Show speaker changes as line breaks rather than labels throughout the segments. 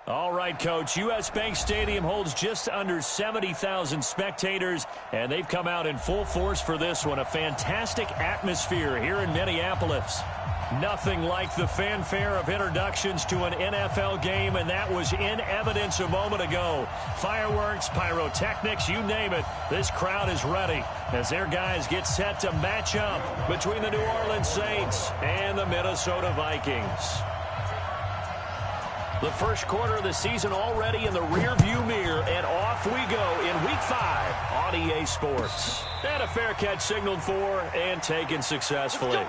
All right, Coach. U.S. Bank Stadium holds just under 70,000 spectators, and they've come out in full force for this one. A fantastic atmosphere here in Minneapolis. Nothing like the fanfare of introductions to an NFL game, and that was in evidence a moment ago. Fireworks, pyrotechnics, you name it. This crowd is ready as their guys get set to match up between the New Orleans Saints and the Minnesota Vikings. The first quarter of the season already in the rearview mirror, and off we go in Week 5 on EA Sports. And a fair catch signaled for and taken successfully.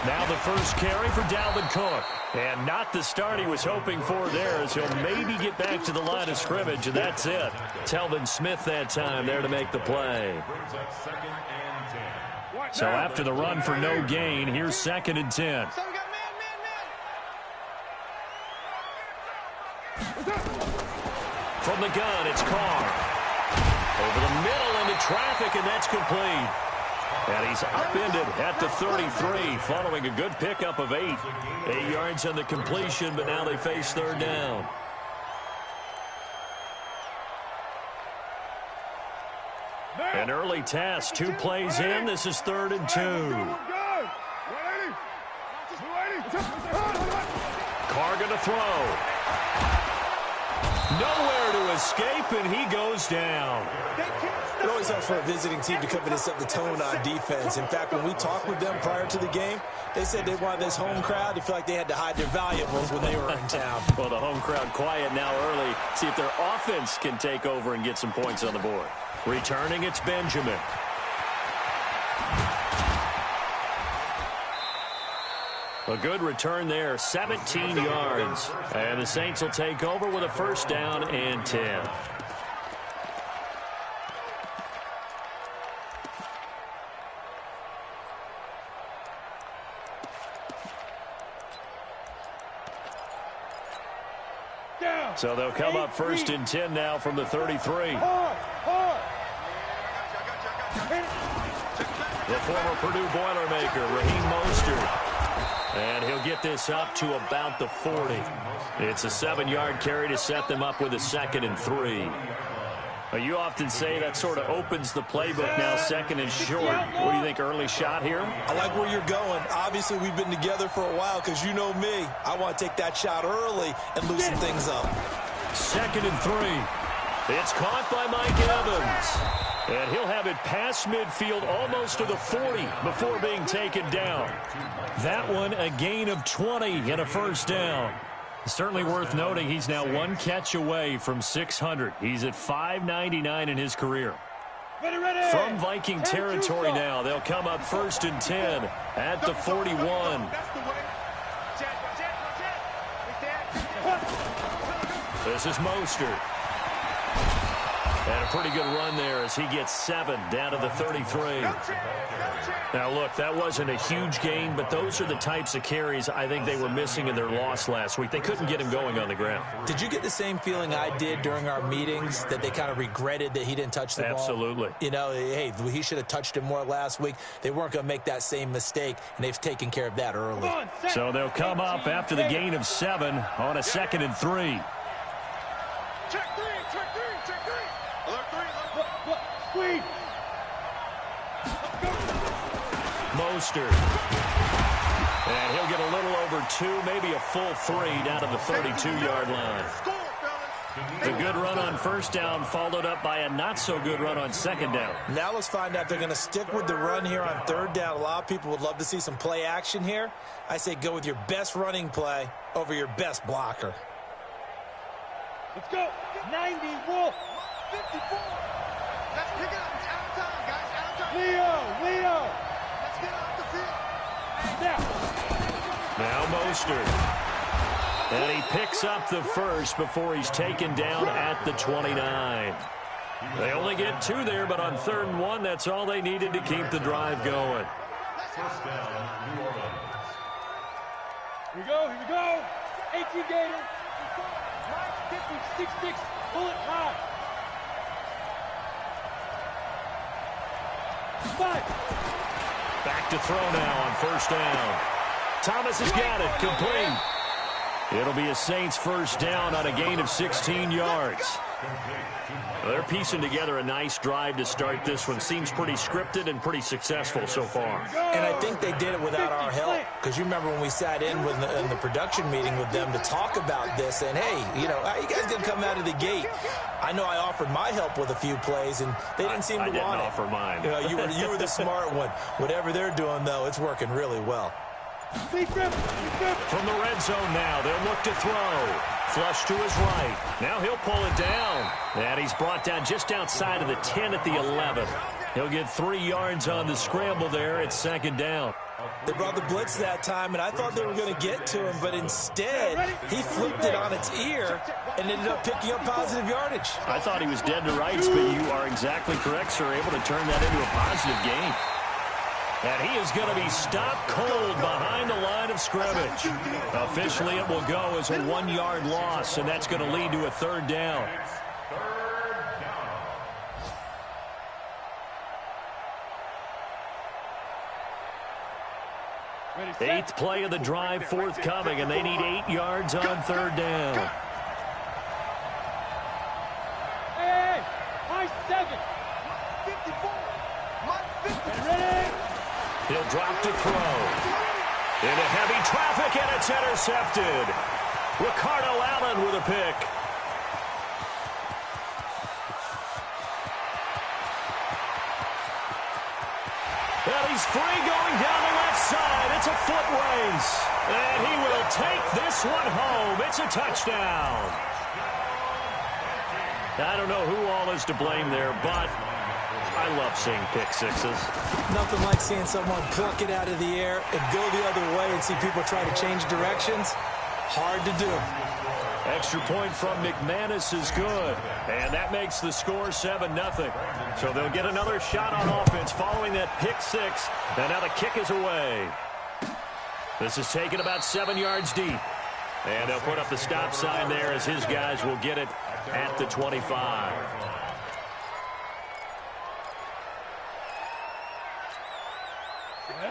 Now the first carry for Dalvin Cook. And not the start he was hoping for there, as he'll maybe get back to the line of scrimmage, and that's it. Telvin Smith that time there to make the play. So after the run for no gain, here's 2nd and 10. From the gun, it's Carr. Over the middle into traffic, and that's complete. And he's upended at the 33, following a good pickup of 8. 8 yards on the completion, but now they face 3rd down. An early test, 2 plays in. This is 3rd and 2. Carr going to throw. Nowhere to escape, and he goes down.
It always helps for a visiting team to come in and set the tone on defense. In fact, when we talked with them prior to the game, they said they wanted this home crowd to feel like they had to hide their valuables when they were in town.
Well, the home crowd quiet now early. See if their offense can take over and get some points on the board. Returning, it's Benjamin. A good return there, 17 yards. And the Saints will take over with a 1st down and 10. So they'll come up 1st and 10 now from the 33. The former Purdue Boilermaker, Raheem Mostert. And he'll get this up to about the 40. It's a 7-yard carry to set them up with a 2nd and 3. You often say that sort of opens the playbook now, 2nd and short. What do you think, early shot here?
I like where you're going. Obviously, we've been together for a while because you know me. I want to take that shot early and loosen things up.
2nd and 3. It's caught by Mike Evans. And he'll have it past midfield almost to the 40 before being taken down. That one a gain of 20 and a 1st down. Certainly worth noting he's now 1 catch away from 600. He's at 599 in his career. From Viking territory now, they'll come up 1st and 10 at the 41. This is Mostert. And a pretty good run there as he gets 7 down to the 33. Now, look, that wasn't a huge gain, but those are the types of carries I think they were missing in their loss last week. They couldn't get him going on the ground.
Did you get the same feeling I did during our meetings, that they kind of regretted that he didn't touch the ball?
Absolutely.
You know, hey, he should have touched it more last week. They weren't going to make that same mistake, and they've taken care of that early.
So they'll come up after the gain of 7 on a 2nd and 3.
Check 3, check 3, check 3. Alert 3,
Mostert. And he'll get a little over 2, maybe a full 3 down to the 32-yard line. The good run on 1st down followed up by a not-so-good run on 2nd down.
Now let's find out if they're going to stick with the run here on 3rd down. A lot of people would love to see some play action here. I say go with your best running play over your best blocker.
Let's go. 90, roll. 54. Let's pick it up. It's out of time, guys. Out of time. Leo. Let's get off the field.
Now Mostert. And he picks up the 1st before he's taken down at the 29. They only get 2 there, but on 3rd and 1, that's all they needed to keep the drive going.
First down, New Orleans.
Here we go, here we go. 18 Gators. 6-6, bullet high. 5.
Back to throw now on first down. Thomas has got it, complete. It'll be a Saints first down on a gain of 16 yards. They're piecing together a nice drive to start this one. Seems pretty scripted and pretty successful so far.
And I think they did it without our help. Because you remember when we sat in the production meeting with them to talk about this. And, hey, you know, how you guys going to come out of the gate? I know I offered my help with a few plays, and they didn't seem to want it.
I didn't offer mine.
You know, you were the smart one. Whatever they're doing, though, it's working really well.
From the red zone now, they'll look to throw. Flush to his right. Now he'll pull it down. And he's brought down just outside of the 10 at the 11. He'll get 3 yards on the scramble there at second down.
They brought the blitz that time, and I thought they were going to get to him, but instead he flipped it on its ear and ended up picking up positive yardage.
I thought he was dead to rights, but you are exactly correct, sir. Able to turn that into a positive gain. And he is going to be stopped cold behind the line of scrimmage. Officially, it will go as a 1-yard loss, and that's going to lead to a third down. Eighth play of the drive forthcoming, and they need 8 yards on third down.
Hey, my 7. 54. My 50. Ready?
He'll drop to throw. Into heavy traffic, and it's intercepted. Ricardo Allen with a pick. Well, he's free going down the left side. It's a foot race. And he will take this one home. It's a touchdown. I don't know who all is to blame there, but I love seeing pick sixes.
Nothing like seeing someone pluck it out of the air and go the other way and see people try to change directions. Hard to do.
Extra point from McManus is good. And that makes the score 7-0. So they'll get another shot on offense following that pick six. And now the kick is away. This is taken about 7 yards deep. And they'll put up the stop sign there as his guys will get it at the 25.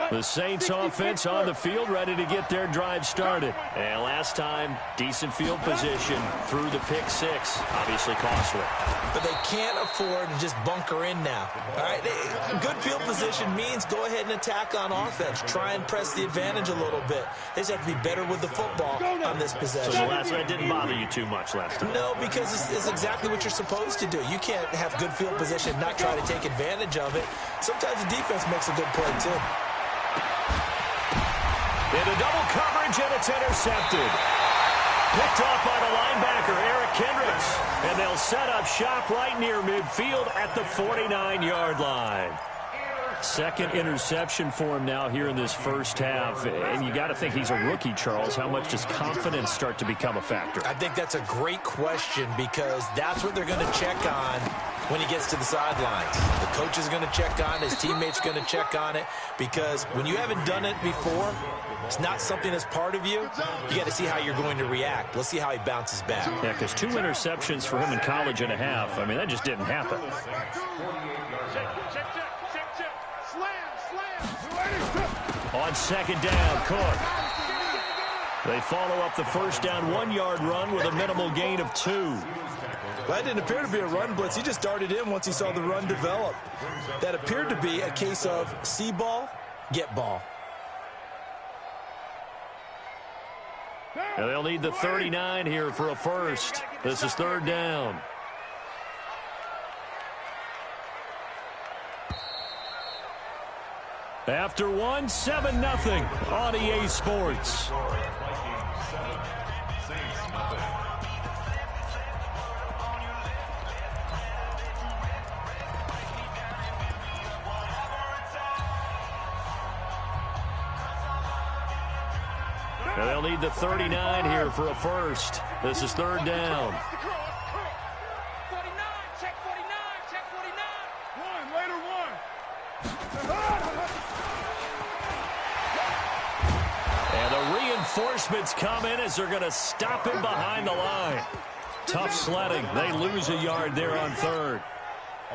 The Saints offense on the field, ready to get their drive started. And last time, decent field position through the pick six. Obviously costly.
But they can't afford to just bunker in now. All right, good field position means go ahead and attack on offense. Try and press the advantage a little bit. They just have to be better with the football on this possession.
So the last one didn't bother you too much last time?
No, because it's exactly what you're supposed to do. You can't have good field position and not try to take advantage of it. Sometimes the defense makes a good play, too.
Into double coverage, and it's intercepted. Picked off by the linebacker, Eric Kendricks. And they'll set up shop right near midfield at the 49-yard line. Second interception for him now here in this first half. And you got to think he's a rookie, Charles. How much does confidence start to become a factor?
I think that's a great question because that's what they're going to check on when he gets to the sidelines. The coach is going to check on it. His teammates going to check on it because when you haven't done it before, it's not something that's part of you. You got to see how you're going to react. Let's see how he bounces back.
Yeah, because 2 interceptions for him in college and a half. I mean, that just didn't happen. On second down, Cook. They follow up the first down 1-yard run with a minimal gain of 2.
Well, that didn't appear to be a run blitz. He just darted in once he saw the run develop. That appeared to be a case of see ball, get ball.
And they'll need the 39 here for a first. This is third down. After one, 7-0 on EA Sports. And they'll need the 39 here for a first. This is third down.
49, check 49, check 49. One, later one.
reinforcements come in as they're going to stop him behind the line. Tough sledding. They lose a yard there on third.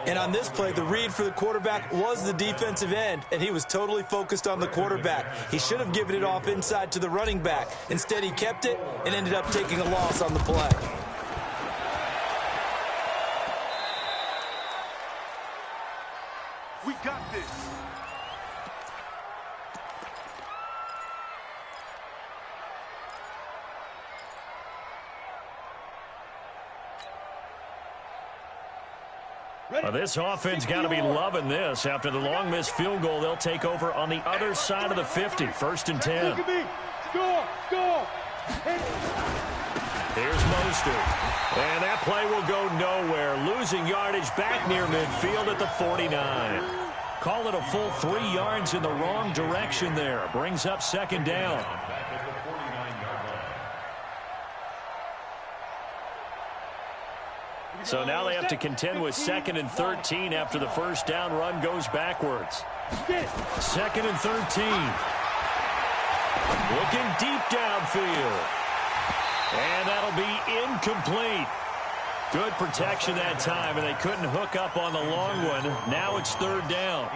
And on this play, the read for the quarterback was the defensive end, and he was totally focused on the quarterback. He should have given it off inside to the running back. Instead, he kept it and ended up taking a loss on the play.
We got this.
Well, this offense got to be loving this. After the long missed field goal, they'll take over on the other side of the 50, 1st and 10.
Score!
Here's Mostert. And that play will go nowhere. Losing yardage back near midfield at the 49. Call it a full 3 yards in the wrong direction there. Brings up 2nd down. So now they have to contend with 2nd and 13 after the 1st down run goes backwards. 2nd and 13. Looking deep downfield. And that'll be incomplete. Good protection that time, and they couldn't hook up on the long one. Now it's 3rd down.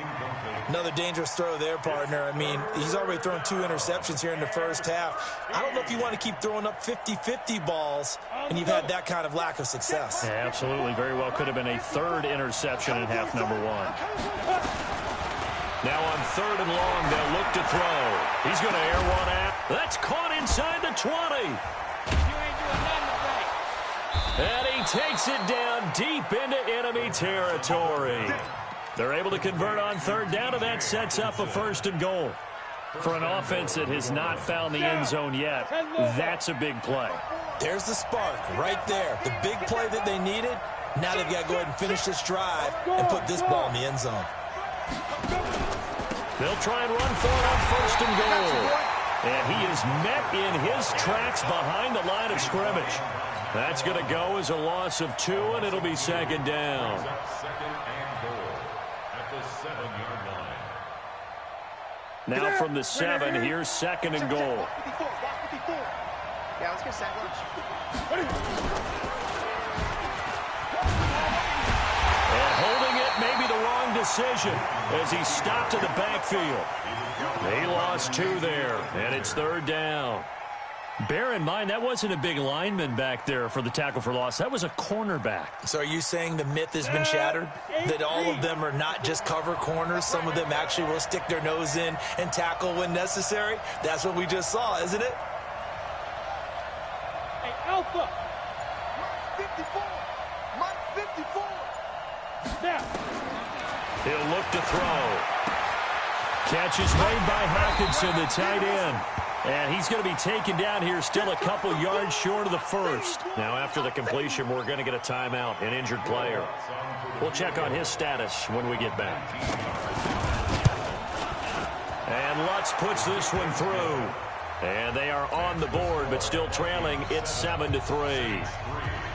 Another dangerous throw there, partner. I mean, he's already thrown 2 interceptions here in the 1st half. I don't know if you want to keep throwing up 50-50 balls, and you've had that kind of lack of success.
Yeah, absolutely. Very well could have been a 3rd interception in half number 1. Now on 3rd and long, they'll look to throw. He's going to air one out. That's caught inside the 20. And he takes it down deep into enemy territory. They're able to convert on 3rd down, and that sets up a 1st and goal. For an offense that has not found the end zone yet, that's a big play.
There's the spark right there. The big play that they needed. Now they've got to go ahead and finish this drive and put this ball in the end zone.
They'll try and run for it on 1st and goal. And he is met in his tracks behind the line of scrimmage. That's going to go as a loss of 2, and it'll be 2nd down. Now from the 7, here's 2nd and goal.
Yeah, let's get second.
And holding it may be the wrong decision as he stopped in the backfield. He lost 2 there, and it's 3rd down. Bear in mind, that wasn't a big lineman back there for the tackle for loss. That was a cornerback.
So are you saying the myth has been shattered? That all of them are not just cover corners? Some of them actually will stick their nose in and tackle when necessary? That's what we just saw, isn't it?
Hey, Alpha! 54! Mark 54! Now!
He'll look to throw. Catch is made by Hawkinson, the tight end. And he's going to be taken down here still a couple yards short of the 1st. Now, after the completion, we're going to get a timeout, an injured player. We'll check on his status when we get back. And Lutz puts this one through. And they are on the board, but still trailing. It's 7-3.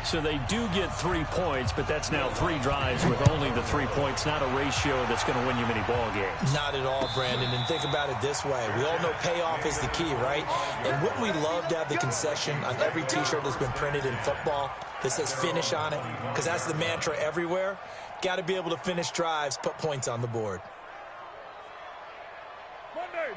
So they do get 3 points, but that's now 3 drives with only the 3 points, not a ratio that's going to win you many ball games.
Not at all, Brandon. And think about it this way. We all know payoff is the key, right? And wouldn't we love to have the concession on every T-shirt that's been printed in football that says finish on it? Because that's the mantra everywhere. Got to be able to finish drives, put points on the board.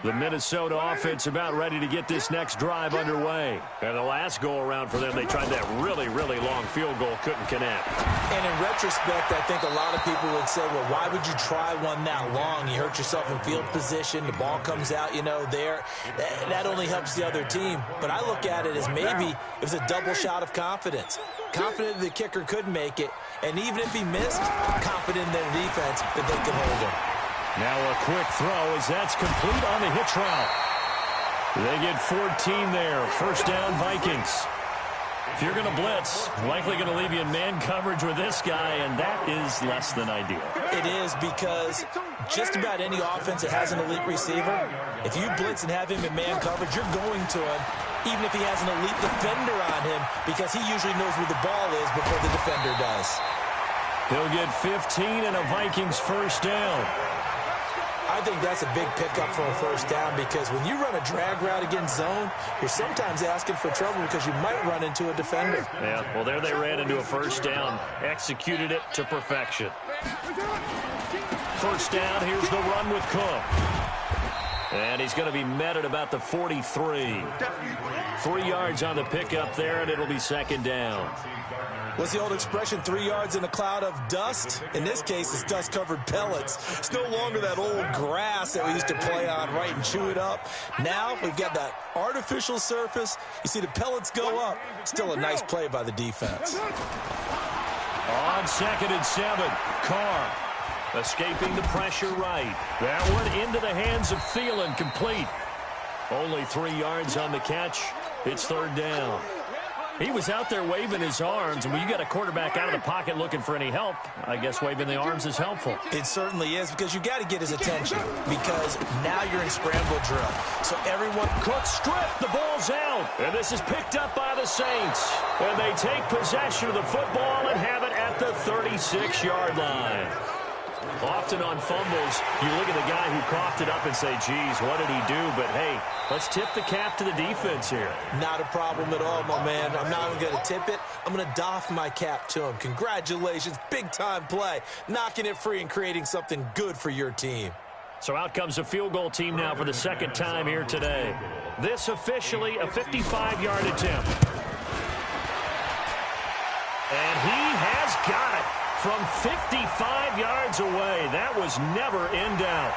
The Minnesota offense about ready to get this next drive underway. And the last go-around for them, they tried that really, really long field goal, couldn't connect.
And in retrospect, I think a lot of people would say, well, why would you try one that long? You hurt yourself in field position. The ball comes out, you know, there. That only helps the other team. But I look at it as maybe it was a double shot of confidence. Confident the kicker could make it. And even if he missed, confident in their defense that they could hold him.
Now a quick throw as that's complete on the hitch route. They get 14 there. 1st down, Vikings. If you're going to blitz, likely going to leave you in man coverage with this guy, and that is less than ideal.
It is, because just about any offense that has an elite receiver, if you blitz and have him in man coverage, you're going to him, even if he has an elite defender on him, because he usually knows where the ball is before the defender does.
He'll get 15 and a Vikings 1st down.
I think that's a big pickup for a first down because when you run a drag route against zone, you're sometimes asking for trouble because you might run into a defender.
Yeah, well, there they ran into a first down, executed it to perfection. First down, here's the run with Cook. And he's going to be met at about the 43. 3 yards on the pickup there, and it'll be second down.
What's the old expression, 3 yards in a cloud of dust? In this case, it's dust-covered pellets. It's no longer that old grass that we used to play on, right, and chew it up. Now we've got that artificial surface. You see the pellets go up. Still a nice play by the defense.
On 2nd and 7, Carr escaping the pressure right. That one into the hands of Thielen, complete. Only 3 yards on the catch. It's third down. He was out there waving his arms, and when you got a quarterback out of the pocket looking for any help, I guess waving the arms is helpful.
It certainly is, because you got to get his attention, because now you're in scramble drill. So everyone...
Cook stripped, the ball's out, and this is picked up by the Saints. And they take possession of the football and have it at the 36-yard line. Often on fumbles, you look at the guy who coughed it up and say, geez, what did he do? But, hey, let's tip the cap to the defense here.
Not a problem at all, my man. I'm not even going to tip it. I'm going to doff my cap to him. Congratulations, big-time play. Knocking it free and creating something good for your team.
So out comes a field goal team now for the second time here today. This officially a 55-yard attempt. And he has got it. From 55 yards away, that was never in doubt.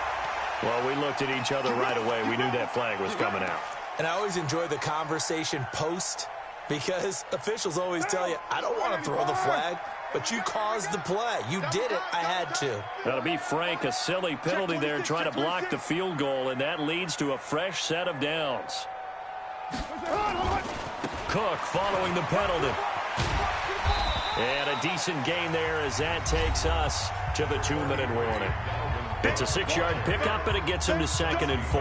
Well, we looked at each other right away. We knew that flag was coming out.
And I always enjoy the conversation post because officials always tell you, I don't want to throw the flag, but you caused the play. You did it. I had to.
Now, to be frank, a silly penalty there trying to block the field goal, and that leads to a fresh set of downs. Cook following the penalty. And a decent gain there as that takes us to the 2-minute warning. It's a 6-yard pickup, and it gets him to 2nd and 4.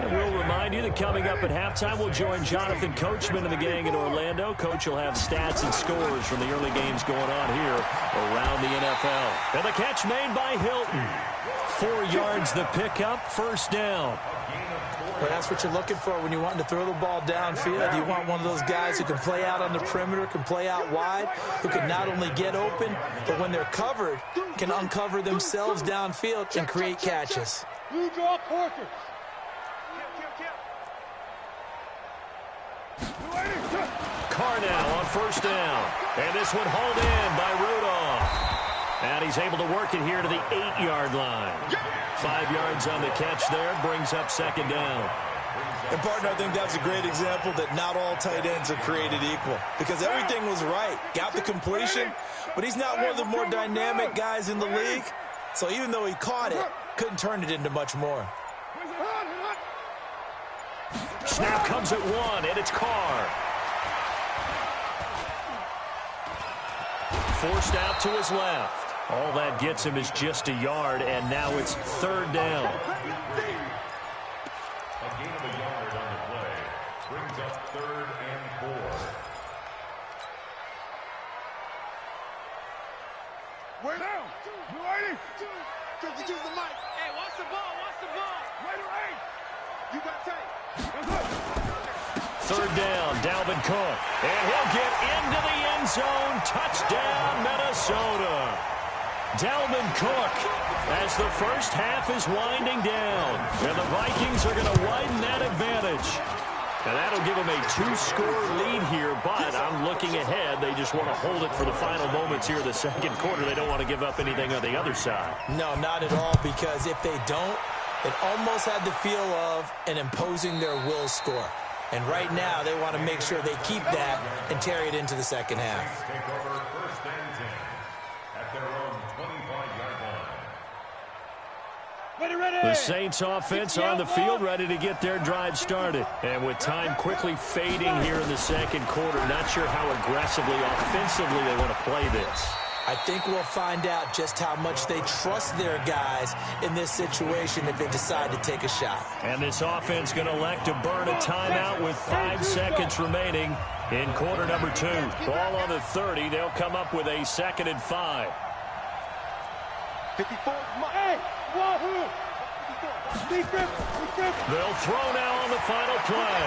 And we'll remind you that coming up at halftime, we'll join Jonathan Coachman and the gang in Orlando. Coach will have stats and scores from the early games going on here around the NFL. And the catch made by Hilton. 4 yards the pickup, first down.
Well, that's what you're looking for when you want to throw the ball downfield. You want one of those guys who can play out on the perimeter, can play out wide, who can not only get open, but when they're covered, can uncover themselves downfield and create catches.
You draw quarters.
Carr now on first down. And this one hauled in by Rudolph. And he's able to work it here to the 8-yard line. 5 yards on the catch there, brings up second down.
And, partner, I think that's a great example that not all tight ends are created equal because everything was right. Got the completion, but he's not one of the more dynamic guys in the league. So even though he caught it, couldn't turn it into much more.
Snap comes at 1, and it's Carr. Forced out to his left. All that gets him is just a yard, and now it's third down.
A gain of a yard on the play brings up 3rd and 4.
Way down. You ready? Just use the mic. Hey, watch the ball. Watch the ball. Ready, right? You got tape.
Third down, Dalvin Cook. And he'll get into the end zone. Touchdown, Minnesota. Dalvin Cook as the first half is winding down. And the Vikings are going to widen that advantage. And that'll give them a 2-score lead here, but I'm looking ahead. They just want to hold it for the final moments here of the second quarter. They don't want to give up anything on the other side.
No, not at all, because if they don't, it almost had the feel of an imposing their will score. And right now, they want to make sure they keep that and carry it into the second half.
Take over 1st and 10 at their own 25-yard line.
Ready.
The Saints offense on the field, ready to get their drive started. And with time quickly fading here in the second quarter, not sure how aggressively, offensively they want to play this.
I think we'll find out just how much they trust their guys in this situation if they decide to take a shot.
And this offense going to elect to burn a timeout with 5 seconds remaining. In quarter number 2, ball on the 30. They'll come up with a 2nd and 5.
54. Hey, wahoo!
They'll throw now on the final play.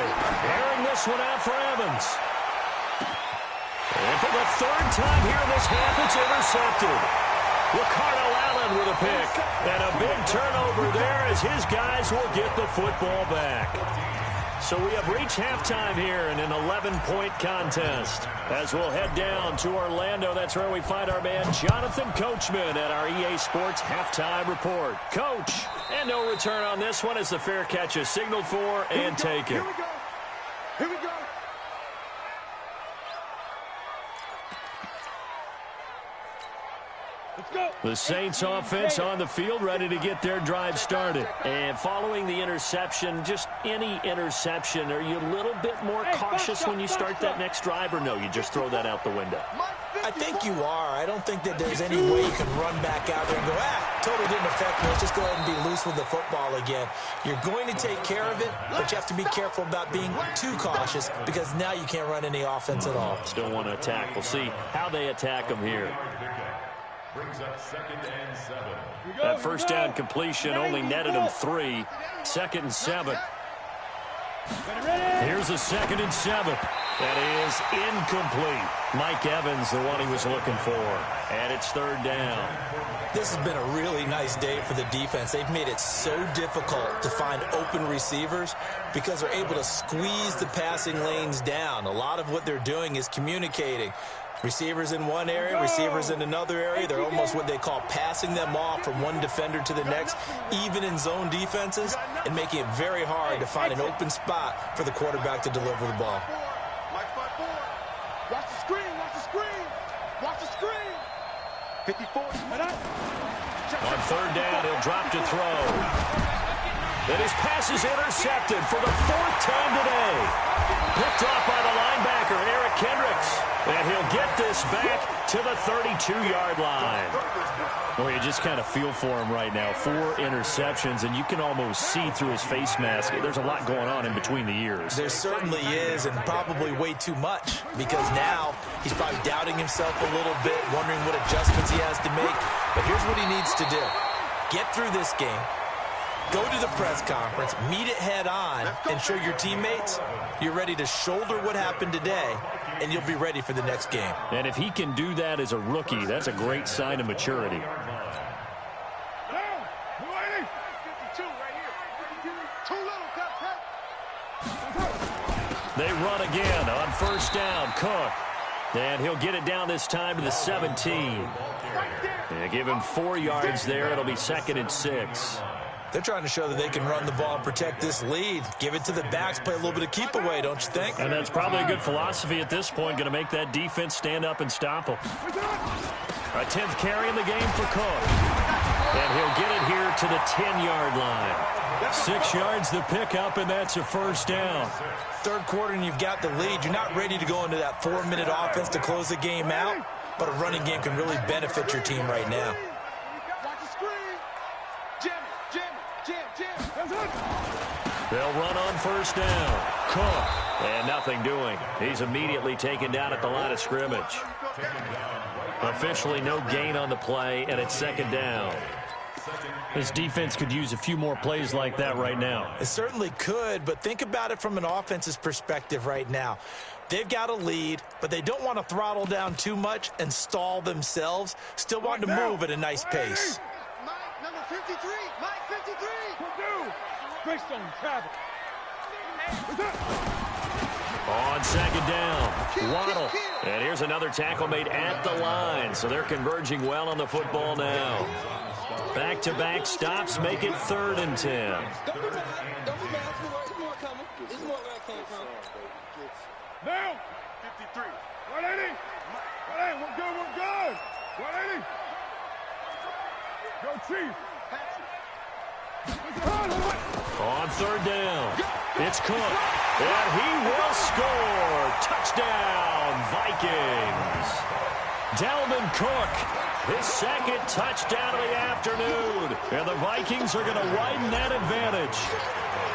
Airing this one out for Evans. And for the 3rd time here in this half, it's intercepted. Ricardo Allen with a pick. And a big turnover there as his guys will get the football back. So we have reached halftime here in an 11-point contest. As we'll head down to Orlando, that's where we find our man Jonathan Coachman at our EA Sports Halftime Report. Coach, and no return on this one as the fair catch is signaled for and taken.
Here we go. Here we go. Let's go.
The Saints offense on the field, ready to get their drive started. And following the interception, just any interception, are you a little bit more cautious when you start that next drive, or no, you just throw that out the window?
I think you are. I don't think that there's any way you can run back out there and go, totally didn't affect me. Let's just go ahead and be loose with the football again. You're going to take care of it, but you have to be careful about being too cautious because now you can't run any offense at all.
Still want to attack. We'll see how they attack them here.
Brings up 2nd and 7.
That first down completion only netted him 3. 2nd and 7. Here's a 2nd and 7. That is incomplete. Mike Evans, the one he was looking for. And it's 3rd down.
This has been a really nice day for the defense. They've made it so difficult to find open receivers because they're able to squeeze the passing lanes down. A lot of what they're doing is communicating. Receivers in one area, receivers in another area. They're almost what they call passing them off from one defender to the next, even in zone defenses, and making it very hard to find an open spot for the quarterback to deliver the ball.
Watch the screen, watch the screen. Watch the screen. 54.
On 3rd down, he'll drop to throw. And his pass is intercepted for the 4th time today. Picked off by the linebacker, Eric Kendricks. And he'll get this back to the 32-yard line. Well, you just kind of feel for him right now. 4 interceptions, and you can almost see through his face mask. There's a lot going on in between the ears.
There certainly is, and probably way too much, because now he's probably doubting himself a little bit, wondering what adjustments he has to make. But here's what he needs to do. Get through this game. Go to the press conference, meet it head on, and show your teammates you're ready to shoulder what happened today, and you'll be ready for the next game.
And if he can do that as a rookie, that's a great sign of maturity. They run again on 1st down. Cook. And he'll get it down this time to the 17. And give him 4 yards there. It'll be 2nd and 6.
They're trying to show that they can run the ball and protect this lead. Give it to the backs, play a little bit of keep away, don't you think?
And that's probably a good philosophy at this point, going to make that defense stand up and stop them. A 10th carry in the game for Cook. And he'll get it here to the 10-yard line. 6 yards the pickup, and that's a 1st down.
3rd quarter, and you've got the lead. You're not ready to go into that 4-minute offense to close the game out, but a running game can really benefit your team right now.
They'll run on 1st down. Cook. And nothing doing. He's immediately taken down at the line of scrimmage. Officially no gain on the play, and it's 2nd down. This defense could use a few more plays like that right now.
It certainly could, but think about it from an offense's perspective right now. They've got a lead, but they don't want to throttle down too much and stall themselves. Still want to move at a nice pace.
Mike, number 53. Mike, 53. Greystone, travel.
On 2nd down, Waddle. And here's another tackle made at the line, so they're converging well on the football now. Back-to-back stops make it 3rd and 10.
Now, 53. 180. 180. We're good. We're good. 180. Go, Chief.
On 3rd down, it's Cook. And he will score. Touchdown, Vikings. Dalvin Cook, his 2nd touchdown of the afternoon. And the Vikings are going to widen that advantage.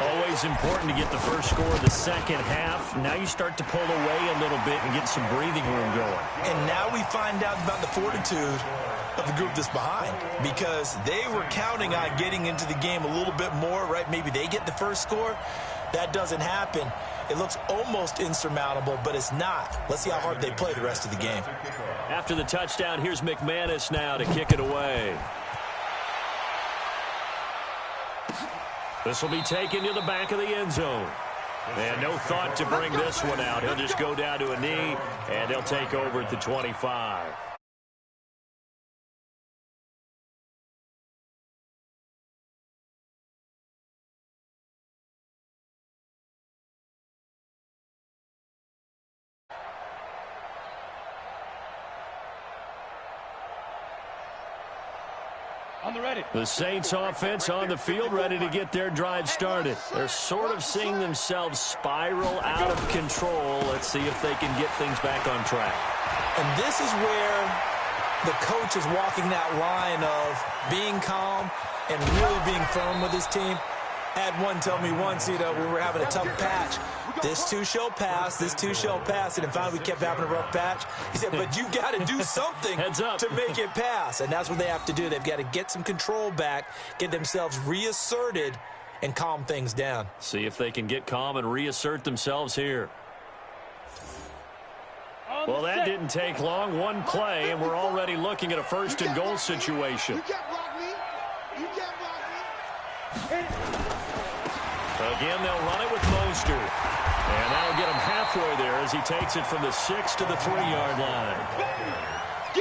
Always important to get the first score of the second half. Now you start to pull away a little bit and get some breathing room going.
And now we find out about the fortitude of the group that's behind, because they were counting on getting into the game a little bit more, right? Maybe they get the first score. That doesn't happen. It looks almost insurmountable, but it's not. Let's see how hard they play the rest of the game.
After the touchdown, here's McManus now to kick it away. This will be taken to the back of the end zone. And no thought to bring this one out. He'll just go down to a knee, and he'll take over at the 25. The Saints offense on the field, ready to get their drive started. They're sort of seeing themselves spiral out of control. Let's see if they can get things back on track.
And this is where the coach is walking that line of being calm and really being firm with his team. I had one tell me once, we were having a tough patch. This too shall pass, this too shall pass. And finally we kept having a rough patch. He said, but you got to do something to make it pass. And that's what they have to do. They've got to get some control back, get themselves reasserted, and calm things down.
See if they can get calm and reassert themselves here. Well, that didn't take long. One play, and we're already looking at a first and goal situation.
You can't block me. You can't block me.
Again, they'll run it with Mostert. And that'll get him halfway there as he takes it from the 6 to the 3-yard line.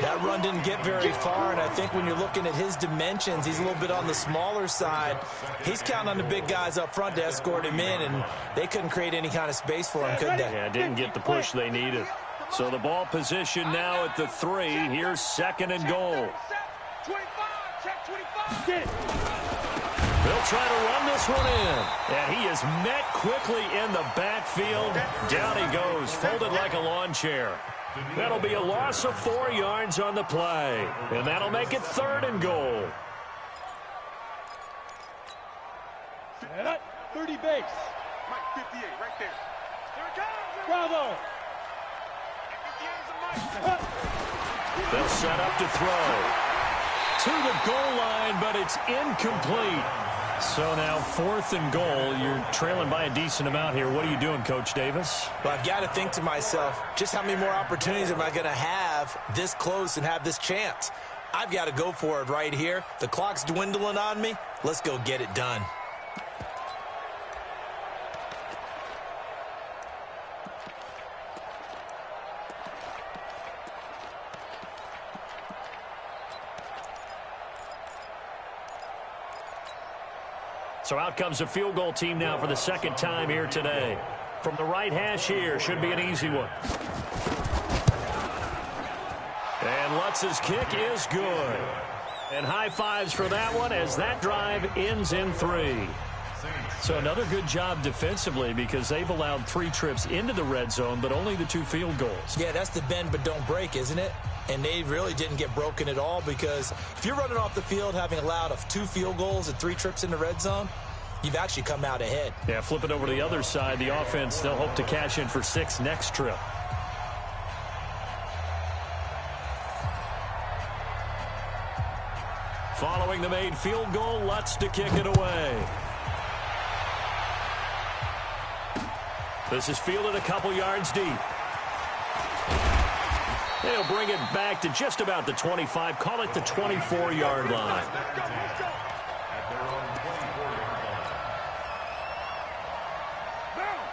That run didn't get very far, and I think when you're looking at his dimensions, he's a little bit on the smaller side. He's counting on the big guys up front to escort him in, and they couldn't create any kind of space for him, could they?
Yeah, didn't get the push they needed. So the ball position now at the 3. Here's second and goal.
25, check 25.
They'll try to run this one in. And he is met quickly in the backfield. Down he goes, folded like a lawn chair. That'll be a loss of 4 yards on the play. And that'll make it third and goal.
30 base. Mike, 58, right there. Here it comes. Bravo.
They'll set up to throw. To the goal line, but it's incomplete. So now 4th and goal. You're trailing by a decent amount here. What are you doing, Coach Davis?
Well, I've got to think to myself, just how many more opportunities am I going to have this close and have this chance? I've got to go for it right here. The clock's dwindling on me. Let's go get it done.
So out comes a field goal team now for the second time here today. From the right hash here, should be an easy one. And Lutz's kick is good. And high fives for that one as that drive ends in 3. So another good job defensively because they've allowed 3 trips into the red zone, but only the 2 field goals.
Yeah, that's the bend but don't break, isn't it? And they really didn't get broken at all because if you're running off the field having allowed 2 field goals and 3 trips in the red zone, you've actually come out ahead.
Yeah, flip it over to the other side. The offense, they'll hope to cash in for 6 next trip. Following the made field goal, Lutz to kick it away. This is fielded a couple yards deep. They'll bring it back to just about the 25, call it the 24-yard line.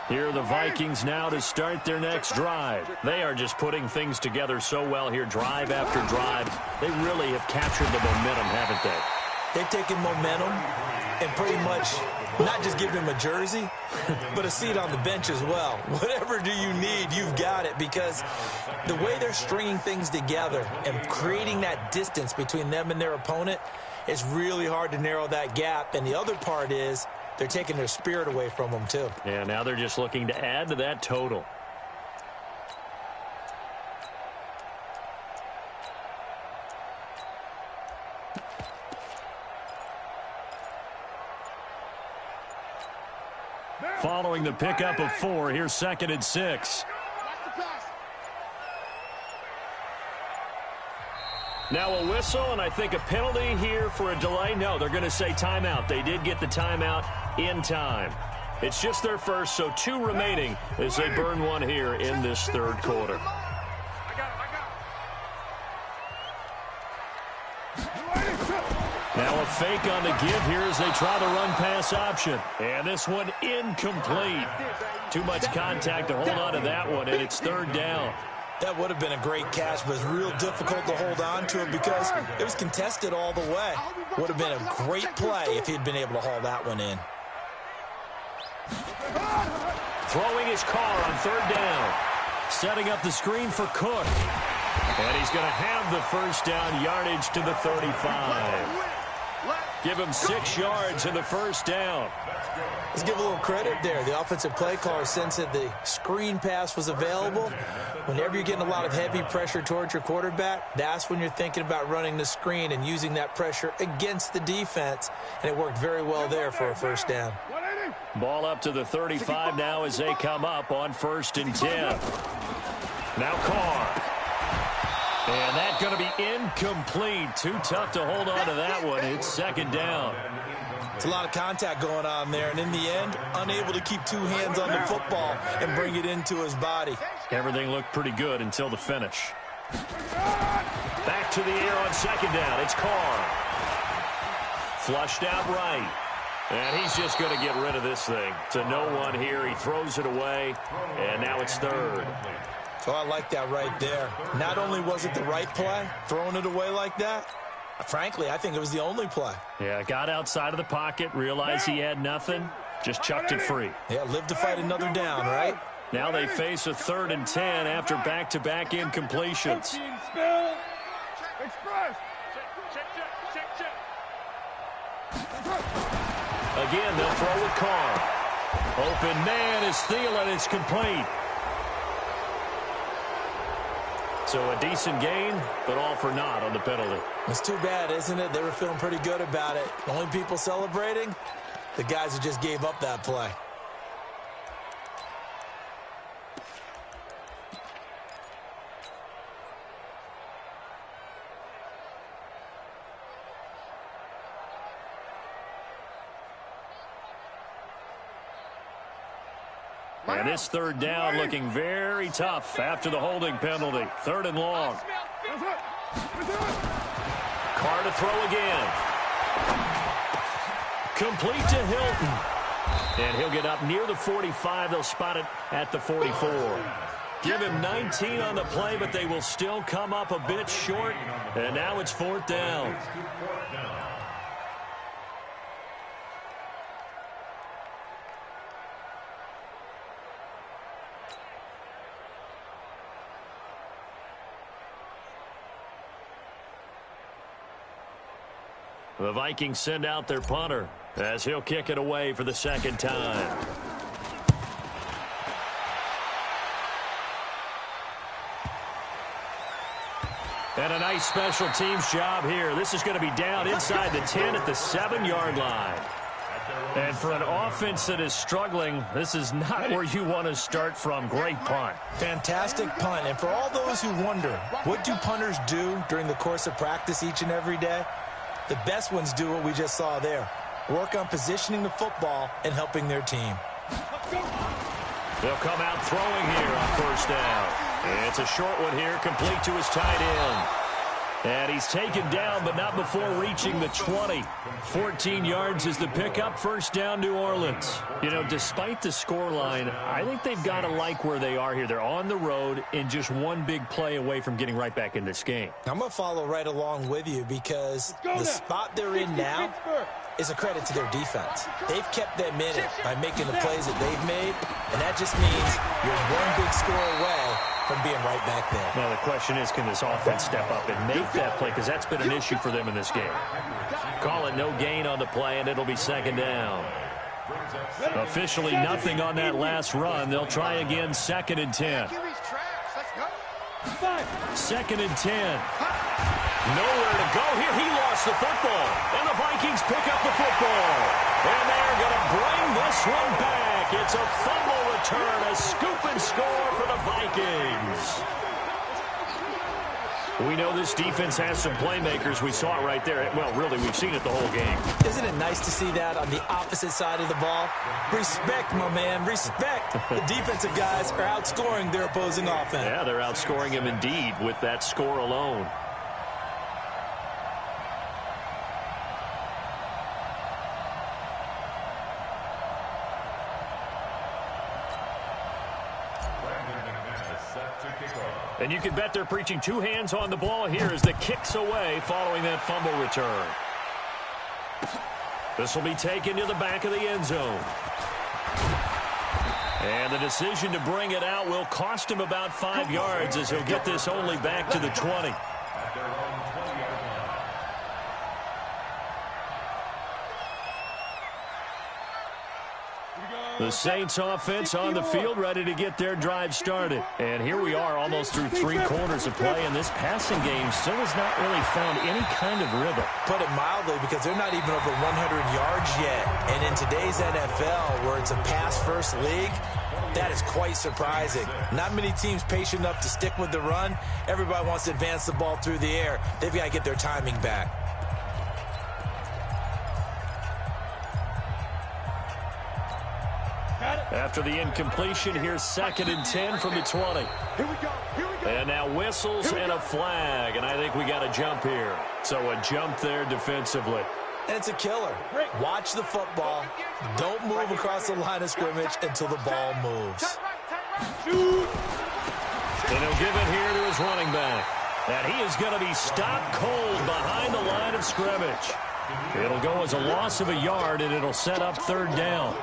Here are the Vikings now to start their next drive. They are just putting things together so well here, drive after drive. They really have captured the momentum, haven't they?
They've taken momentum and pretty much not just given him a jersey, but a seat on the bench as well. Whatever do you need, you've got it, because the way they're stringing things together and creating that distance between them and their opponent, it's really hard to narrow that gap. And the other part is they're taking their spirit away from them, too.
Yeah, now they're just looking to add to that total. Following the pickup of 4, here's 2nd and 6. Now a whistle, and I think a penalty here for a delay. No, they're going to say timeout. They did get the timeout in time. It's just their first, so 2 remaining as they burn 1 here in this 3rd quarter. Now a fake on the give here as they try the run-pass option. And this one incomplete. Too much contact to hold on to that one, and it's 3rd down.
That would have been a great catch, but it's real difficult to hold on to it because it was contested all the way. Would have been a great play if he'd been able to haul that one in.
Throwing his car on 3rd down. Setting up the screen for Cook. And he's going to have the 1st down yardage to the 35. Give him 6 yards in the 1st down.
Let's give a little credit there. The offensive play caller sensed that the screen pass was available. Whenever you're getting a lot of heavy pressure towards your quarterback, that's when you're thinking about running the screen and using that pressure against the defense. And it worked very well there for a 1st down.
Ball up to the 35 now as they come up on 1st and 10. Now Carr. And that's going to be incomplete. Too tough to hold on to that one. It's 2nd down.
It's a lot of contact going on there, and in the end, unable to keep 2 hands on the football and bring it into his body.
Everything looked pretty good until the finish. Back to the air on 2nd down. It's Carr. Flushed out right. And he's just going to get rid of this thing. To no one here. He throws it away, and now it's 3rd.
So I like that right there. Not only was it the right play, throwing it away like that, frankly, I think it was the only play.
Yeah, got outside of the pocket, realized he had nothing, just chucked it free.
Yeah, live to fight another down, right?
Now they face a 3rd and 10 after back-to-back incompletions. Again, they'll throw with Carr. Open man is Thielen. It's complete. So a decent gain, but all for naught on the penalty.
It's too bad, isn't it? They were feeling pretty good about it. The only people celebrating, the guys who just gave up that play.
And this 3rd down looking very tough after the holding penalty. 3rd and long. Carr to throw again. Complete to Hilton. And he'll get up near the 45. They'll spot it at the 44. Give him 19 on the play, but they will still come up a bit short. And now it's 4th down. The Vikings send out their punter as he'll kick it away for the 2nd time. And a nice special teams job here. This is going to be down inside the 10 at the 7-yard line. And for an offense that is struggling, this is not where you want to start from. Great punt.
Fantastic punt. And for all those who wonder, what do punters do during the course of practice each and every day? The best ones do what we just saw there. Work on positioning the football and helping their team.
They'll come out throwing here on 1st down. And it's a short one here, complete to his tight end. And he's taken down, but not before reaching the 20. 14 yards is the pickup. 1st down, New Orleans. You know, despite the scoreline, I think they've got to like where they are here. They're on the road and just one big play away from getting right back in this game.
I'm going to follow right along with you because the spot they're in now is a credit to their defense. They've kept them in it by making the plays that they've made, and that just means you're one big score away from being right back there.
Now the question is, can this offense step up and make that play? Because that's been an issue for them in this game. Call it no gain on the play, and it'll be 2nd down. Officially nothing on that last run. They'll try again, 2nd and 10. 2nd and 10. Nowhere to go here. He lost the football. And the Vikings pick up the football. And they're going to bring this one back back. It's a fumble return, a scoop and score for the Vikings. We know this defense has some playmakers. We saw it right there. Well, really, we've seen it the whole game.
Isn't it nice to see that on the opposite side of the ball? Respect, my man, respect. The defensive guys are outscoring their opposing offense.
Yeah, they're outscoring him indeed with that score alone. And you can bet they're preaching two hands on the ball here as the kick's away following that fumble return. This will be taken to the back of the end zone. And the decision to bring it out will cost him about 5 yards as he'll get this only back to the 20. The Saints offense on the field, ready to get their drive started. And here we are almost through 3 quarters of play, and this passing game still has not really found any kind of rhythm.
Put it mildly, because they're not even over 100 yards yet. And in today's NFL, where it's a pass-first league, that is quite surprising. Not many teams patient enough to stick with the run. Everybody wants to advance the ball through the air. They've got to get their timing back.
After the incompletion, here's 2nd and 10 from the 20. And now whistles and a flag, and I think we got a jump here. So a jump there defensively.
And it's a killer. Watch the football. Don't move across the line of scrimmage until the ball moves.
And he'll give it here to his running back. And he is going to be stopped cold behind the line of scrimmage. It'll go as a loss of a yard, and it'll set up 3rd down.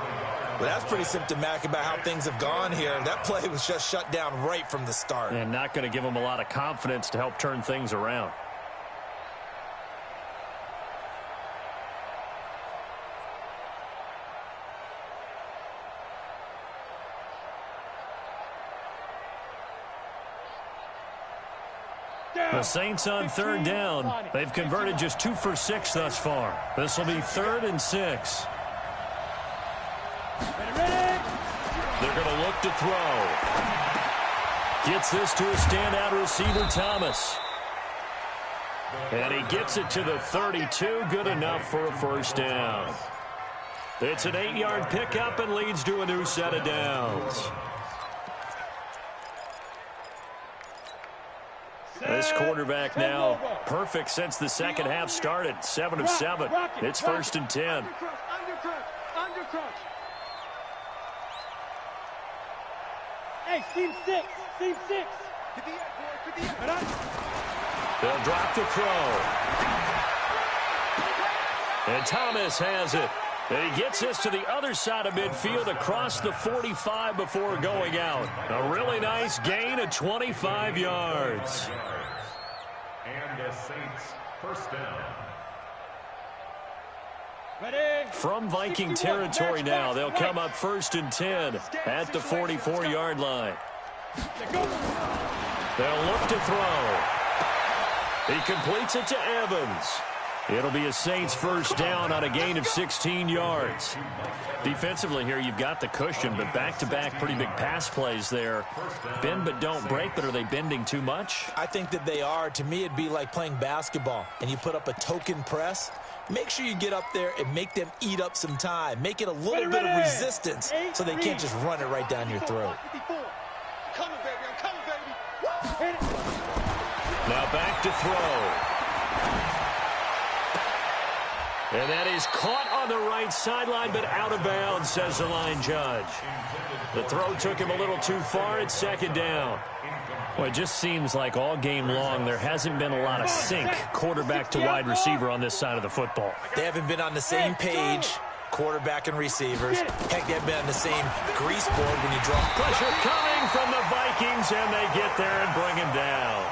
Well, that's pretty symptomatic about how things have gone here. That play was just shut down right from the start.
And not going to give him a lot of confidence to help turn things around. The Saints on 3rd down. They've converted just 2 for 6 thus far. This will be 3rd and 6. They're going to look to throw. Gets this to a standout receiver, Thomas. And he gets it to the 32. Good enough for a 1st down. It's an 8-yard pickup and leads to a new set of downs. This quarterback now perfect since the second half started. 7 of 7. It's 1st and 10.
Hey, team 6. Team 6.
They'll drop the throw. And Thomas has it. And he gets this to the other side of midfield across the 45 before going out. A really nice gain of 25 yards.
And the Saints, 1st down.
From Viking territory now, they'll come up 1st and 10 at the 44-yard line. They'll look to throw. He completes it to Evans. It'll be a Saints 1st down on a gain of 16 yards. Defensively here, you've got the cushion, but back-to-back pretty big pass plays there. Bend but don't break, but are they bending too much?
I think that they are. To me, it'd be like playing basketball, and you put up a token press. Make sure you get up there and make them eat up some time. Make it a little bit of resistance so they can't just run it right down your throat.
Now back to throw. And that is caught on the right sideline, but out of bounds, says the line judge. The throw took him a little too far. It's 2nd down. Well, it just seems like all game long there hasn't been a lot of sync quarterback to wide receiver on this side of the football.
They haven't been on the same page, quarterback and receivers. Heck, they've been on the same grease board when you draw.
Pressure coming from the Vikings, and they get there and bring him down.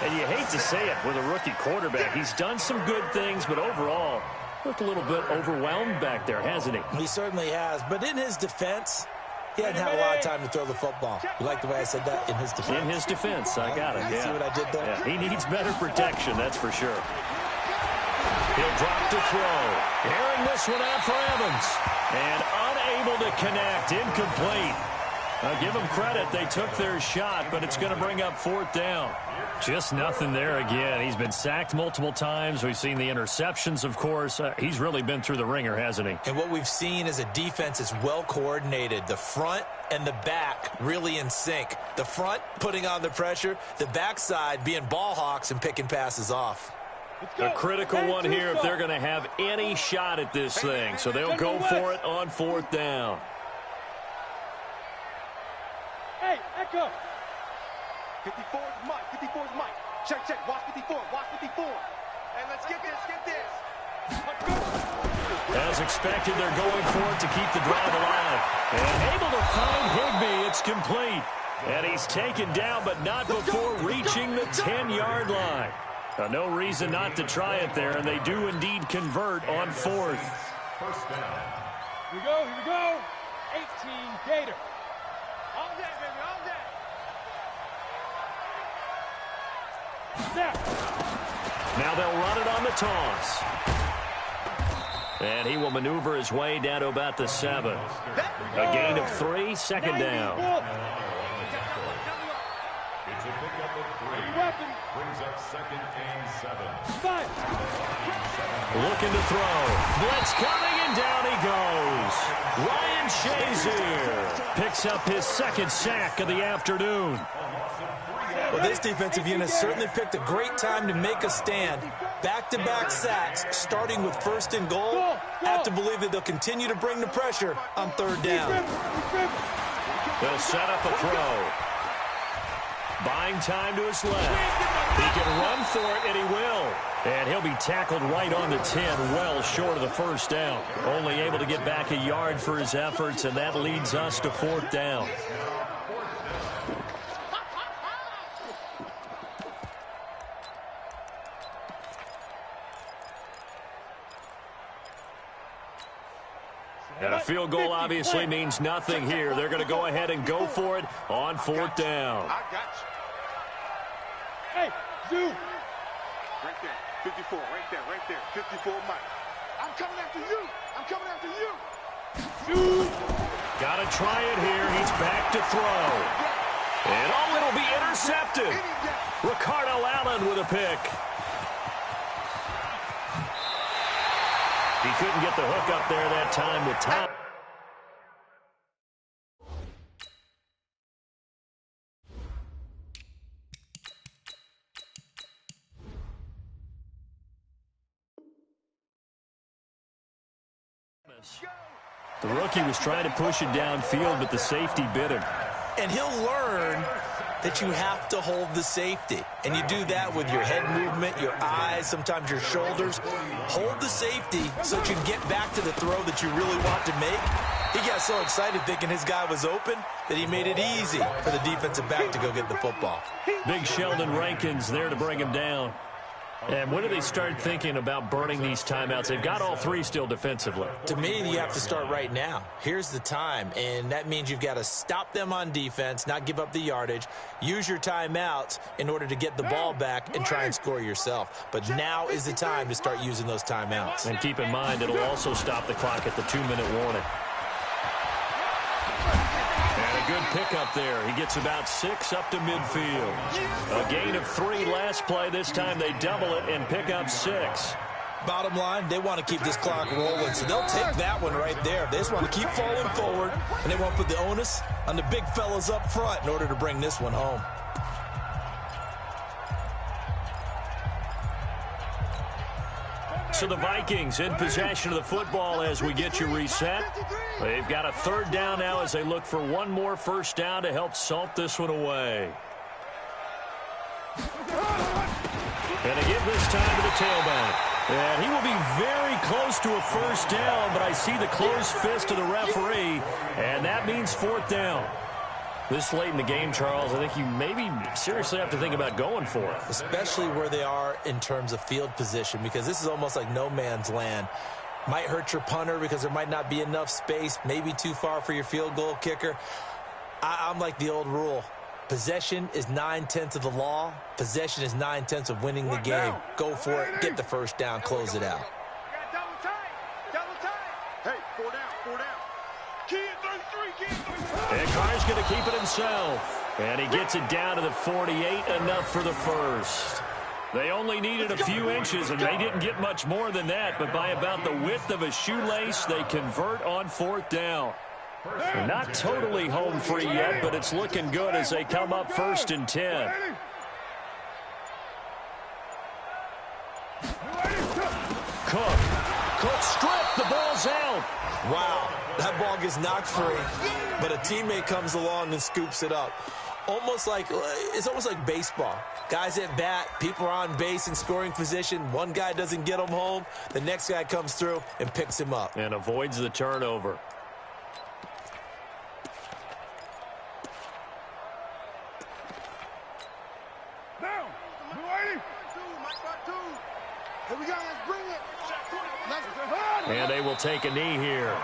And you hate to say it with a rookie quarterback. He's done some good things, but overall, looked a little bit overwhelmed back there, hasn't he?
He certainly has. But in his defense, he hadn't had a lot of time to throw the football. You like the way I said that? In his defense?
In his defense, I got it, yeah.
See what I did there?
Yeah, he needs better protection, that's for sure. He'll drop to throw. Airing this one out for Evans. And unable to connect. Incomplete. Give them credit. They took their shot, but it's going to bring up 4th down. Just nothing there again. He's been sacked multiple times. We've seen the interceptions, of course. He's really been through the ringer, hasn't he?
And what we've seen is a defense is well coordinated. The front and the back really in sync. The front putting on the pressure. The backside being ball hawks and picking passes off.
A critical one here if they're going to have any shot at this thing. So they'll go for it on 4th down.
Hey, Echo. 54 is Mike. 54 is Mike. Check, check. Watch 54. Watch 54. Hey, let's get this. Get this.
As expected, they're going for it to keep the drive alive. And able to find Higbee. It's complete. And he's taken down, but not before reaching the 10-yard line. No reason not to try it there, and they do indeed convert on 4th.
First down.
Here we go. Here we go. 18 Gator. All day, baby. All day. Snap.
Now they'll run it on the toss. And he will maneuver his way down to about the 7. A gain of 3, 2nd down.
It's a pickup of 3. Brings up 2nd and 7.
Looking to throw. Blitz coming, and down he goes. Ryan Shazier picks up his 2nd sack of the afternoon.
Well, this defensive unit certainly picked a great time to make a stand. Back-to-back sacks, starting with 1st and goal. I have to believe that they'll continue to bring the pressure on 3rd down.
They'll set up a throw. Buying time to his left. He can run for it, and he will. And he'll be tackled right on the 10, well short of the 1st down. Only able to get back a yard for his efforts, and that leads us to 4th down. And a field goal obviously means nothing here. They're going to go ahead and go for it on 4th down.
I got you. Hey, Zoo. Right there. 54. Right there. Right there. 54 Mike. I'm coming after you. I'm coming after you. Zoo.
Got to try it here. He's back to throw. And oh, it'll be intercepted. Ricardo Allen with a pick. He couldn't get the hook up there that time with time. The rookie was trying to push it downfield, but the safety bit him.
And he'll learn that you have to hold the safety. And you do that with your head movement, your eyes, sometimes your shoulders. Hold the safety so that you can get back to the throw that you really want to make. He got so excited thinking his guy was open that he made it easy for the defensive back to go get the football.
Big Sheldon Rankins there to bring him down. And when do they start thinking about burning these timeouts? They've got all 3 still defensively.
To me, you have to start right now. Here's the time, and that means you've got to stop them on defense, not give up the yardage, use your timeouts in order to get the ball back and try and score yourself. But now is the time to start using those timeouts.
And keep in mind, it'll also stop the clock at the 2-minute warning. And a good pickup there. He gets about 6 up to midfield. A gain of 3 last play. This time they double it and pick up 6.
Bottom line, they want to keep this clock rolling, so they'll take that one right there. They just want to keep falling forward, and they want to put the onus on the big fellas up front in order to bring this one home.
So the Vikings in possession of the football as we get you reset. They've got a 3rd down now as they look for one more 1st down to help salt this one away. And again this time to the tailback. And he will be very close to a 1st down, but I see the closed fist of the referee, and that means 4th down. This late in the game, Charles, I think you maybe seriously have to think about going for it.
Especially where they are in terms of field position, because this is almost like no man's land. Might hurt your punter because there might not be enough space, maybe too far for your field goal kicker. I'm like the old rule. Possession is 9/10 of the law. Possession is 9/10 of winning the game. Go for it. Get the first down. Close it out.
Double tight. Double tight. Hey, 4 down. 4 down. Key in 33. Key in 33.
And Carr's going to keep it himself. And he gets it down to the 48, enough for the first. They only needed a few inches, and they didn't get much more than that. But by about the width of a shoelace, they convert on 4th down. Not totally home free yet, but it's looking good as they come up 1st and 10. Cook stripped. The ball's out.
Wow, that ball gets knocked free, but a teammate comes along and scoops it up. It's almost like baseball. Guys at bat, people are on base in scoring position. One guy doesn't get him home. The next guy comes through and picks him up.
And avoids the turnover.
Now, here we go. Let's bring it.
And they will take a knee here.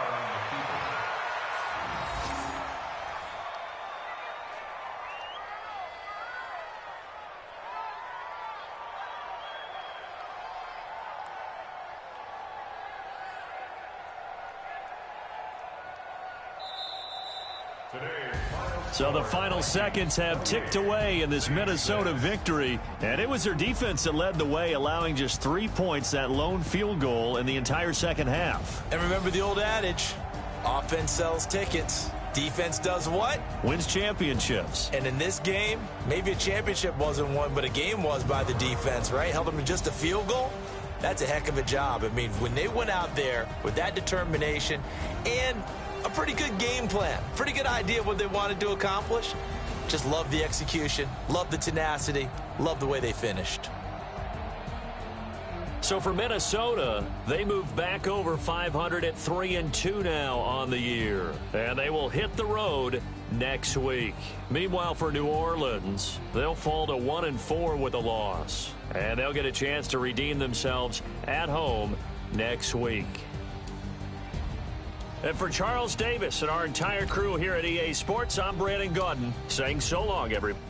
So the final seconds have ticked away in this Minnesota victory, and it was their defense that led the way, allowing just 3 points, that lone field goal in the entire second half.
And remember the old adage, offense sells tickets. Defense does what?
Wins championships.
And in this game, maybe a championship wasn't won, but a game was by the defense, right? Held them to just a field goal. That's a heck of a job. I mean, when they went out there with that determination and a pretty good game plan, pretty good idea of what they wanted to accomplish. Just love the execution, love the tenacity, love the way they finished.
So for Minnesota, they move back over 500 at 3-2 now on the year. And they will hit the road next week. Meanwhile, for New Orleans, they'll fall to 1-4 with a loss. And they'll get a chance to redeem themselves at home next week. And for Charles Davis and our entire crew here at EA Sports, I'm Brandon Gaudin saying so long, everybody.